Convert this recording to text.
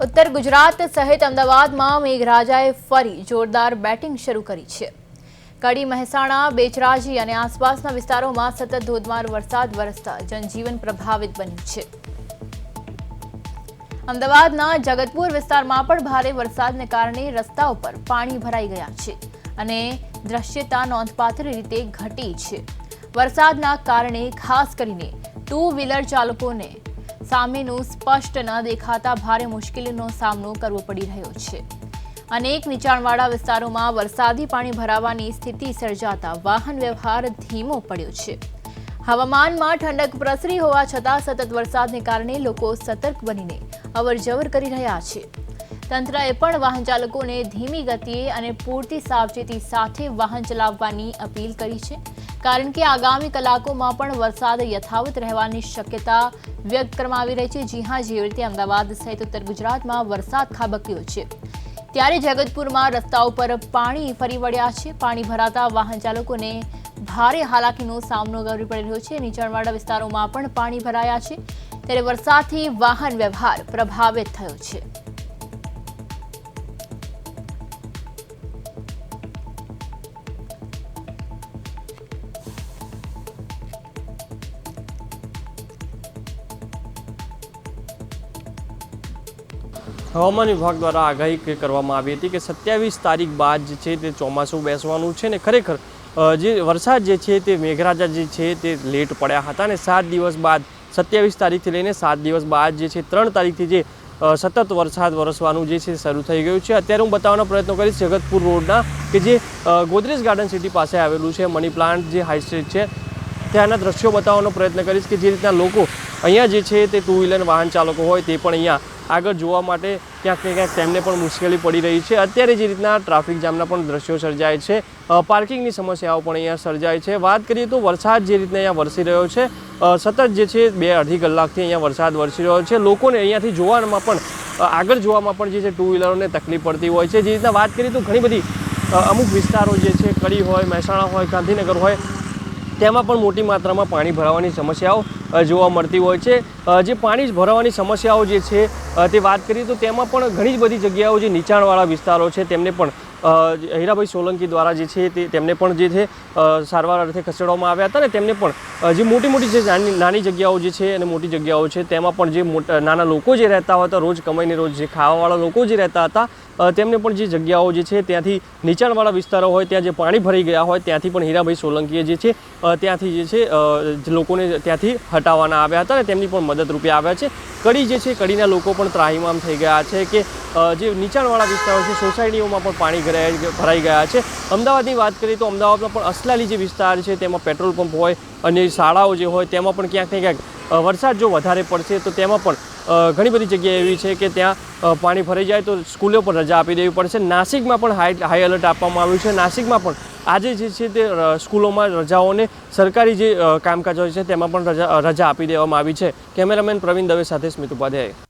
ઉત્તર ગુજરાત સહિત અમદાવાદમાં મેઘરાજાએ ફરી જોરદાર બેટિંગ શરૂ કરી છે। કડી, મહેસાણા, બેચરાજી અને આસપાસના વિસ્તારોમાં સતત ધોધમાર વરસાદ વરસતા જનજીવન પ્રભાવિત બન્યું છે। અમદાવાદના જગતપુર વિસ્તારમાં પણ ભારે વરસાદને કારણે રસ્તાઓ પર પાણી ભરાઈ ગયા છે અને દ્રશ્યતા નોંધપાત્ર રીતે ઘટી છે। વરસાદના કારણે ખાસ કરીને ટુ વ્હીલર ચાલકોને સામેનું સ્પષ્ટ ન દેખાતા ભારે મુશ્કેલીનો સામનો કરવો પડી રહ્યો છે। અનેક નીચાણવાળા વિસ્તારોમાં વરસાદી પાણી ભરાવાની સ્થિતિ સર્જાતા વાહન વ્યવહાર ધીમો પડ્યો છે। હવામાનમાં ઠંડક પ્રસરી હોવા છતાં સતત વરસાદને કારણે લોકો સતર્ક બનીને અવરજવર કરી રહ્યા છે। તંત્રએ પણ વાહન ચાલકોને ધીમી ગતિએ અને પૂરતી સાવચેતી સાથે વાહન ચલાવવાની અપીલ કરી છે, કારણ કે આગામી કલાકોમાં પણ વરસાદ યથાવત રહેવાની શક્યતા વ્યક્ત કરવામાં આવી રહી છે। જી હા, જેવી રીતે અમદાવાદ સહિત ઉત્તર ગુજરાતમાં વરસાદ ખાબક્યો છે, ત્યારે જગતપુરમાં રસ્તાઓ પર પાણી ફરી વળ્યા છે। પાણી ભરાતા વાહન ચાલકોને ભારે હાલાકીનો સામનો કરવો પડી રહ્યો છે। નીચાણવાળા વિસ્તારોમાં પણ પાણી ભરાયા છે, ત્યારે વરસાદથી વાહન વ્યવહાર પ્રભાવિત થયો છે। હવામાન વિભાગ દ્વારા આગાહી કરવામાં આવી હતી કે 27 તારીખ બાદ જે છે તે ચોમાસું બેસવાનું છે ને ખરેખર જે વરસાદ જે છે તે મેઘરાજા જે છે તે લેટ પડ્યા હતા અને 7 દિવસ બાદ 27 તારીખથી લઈને 7 દિવસ બાદ જે છે 3 તારીખથી જે સતત વરસાદ વરસવાનું જે છે શરૂ થઈ ગયું છે। અત્યારે હું બતાવવાનો પ્રયત્ન કરીશ જગતપુર રોડના કે જે ગોદરેજ ગાર્ડન સિટી પાસે આવેલું છે, મની પ્લાન્ટ જે હાઈ સ્ટ્રીટ છે ત્યાંના દ્રશ્યો બતાવવાનો પ્રયત્ન કરીશ કે જે રીતના લોકો અહીંયા જે છે તે ટુ વ્હીલર વાહન ચાલકો હોય તે પણ અહીંયા આગળ જોવા માટે ક્યાંક ને ક્યાંક તેમને પણ મુશ્કેલી પડી રહી છે। અત્યારે જે રીતના ટ્રાફિક જામના પણ દ્રશ્યો સર્જાય છે, પાર્કિંગની સમસ્યાઓ પણ અહીંયા સર્જાય છે। વાત કરીએ તો વરસાદ જે રીતના અહીંયા વરસી રહ્યો છે, સતત જે છે 2-2.5 કલાકથી અહીંયા વરસાદ વરસી રહ્યો છે। લોકોને અહીંયાથી જોવામાં પણ આગળ જોવામાં પણ જે છે ટુ વ્હીલરોને તકલીફ પડતી હોય છે। જે રીતના વાત કરીએ તો ઘણી બધી અમુક વિસ્તારો જે છે કડી હોય, મહેસાણા હોય, ગાંધીનગર હોય તેમાં પણ મોટી માત્રામાં પાણી ભરાવાની સમસ્યાઓ જોવા મળતી હોય છે। જે પાણી ભરાવાની સમસ્યાઓ જે છે તે વાત કરીએ તો તેમાં પણ ઘણી જ બધી જગ્યાઓ જે નીચાણવાળા વિસ્તારો છે તેમને પણ હીરાભાઈ સોલંકી દ્વારા જે છે તેમને પણ જે છે સારવાર અર્થે ખસેડવામાં આવ્યા હતા ને તેમને પણ જે મોટી જે નાની જગ્યાઓ જે છે અને મોટી જગ્યાઓ છે તેમાં પણ જે નાના લોકો જે રહેતા હતા, રોજ કમાઈને રોજ જે ખાવાવાળા લોકો જે રહેતા હતા તેમને પણ જે જગ્યાઓ જે છે ત્યાંથી નીચાણવાળા વિસ્તારો હોય ત્યાં જે પાણી ભરાઈ ગયા હોય ત્યાંથી પણ હીરાભાઈ સોલંકીએ જે છે ત્યાંથી જે છે લોકોને ત્યાંથી હટાવવાના આવ્યા હતા અને તેમની પણ મદદરૂપે આવ્યા છે। કડી જે છે કડીના લોકો પણ ત્રાહિમામ થઈ ગયા છે કે જે નીચાણવાળા વિસ્તારો છે સોસાયટીઓમાં પણ પાણી ભરાઈ ગયા છે। અમદાવાદની વાત કરીએ તો અમદાવાદમાં પણ અસલાલી જે વિસ્તાર છે તેમાં પેટ્રોલ પંપ હોય અને શાળાઓ જે હોય તેમાં પણ ક્યાંક ને ક્યાંક વરસાદ જો વધારે પડશે તો તેમાં પણ ઘણી બધી જગ્યા એવી છે કે ત્યાં પાણી ભરાઈ જાય તો સ્કૂલો પર રજા આપી દેવી પડશે। નાસિકમાં પણ હાઈ એલર્ટ આપવામાં આવ્યું છે। નાસિકમાં પણ આજે જે છે તે સ્કૂલોમાં રજાઓને સરકારી જે કામકાજ હોય છે તેમાં પણ રજા આપી દેવામાં આવી છે। કેમેરામેન પ્રવીણ દવે સાથે સ્મિત ઉપાધ્યાય।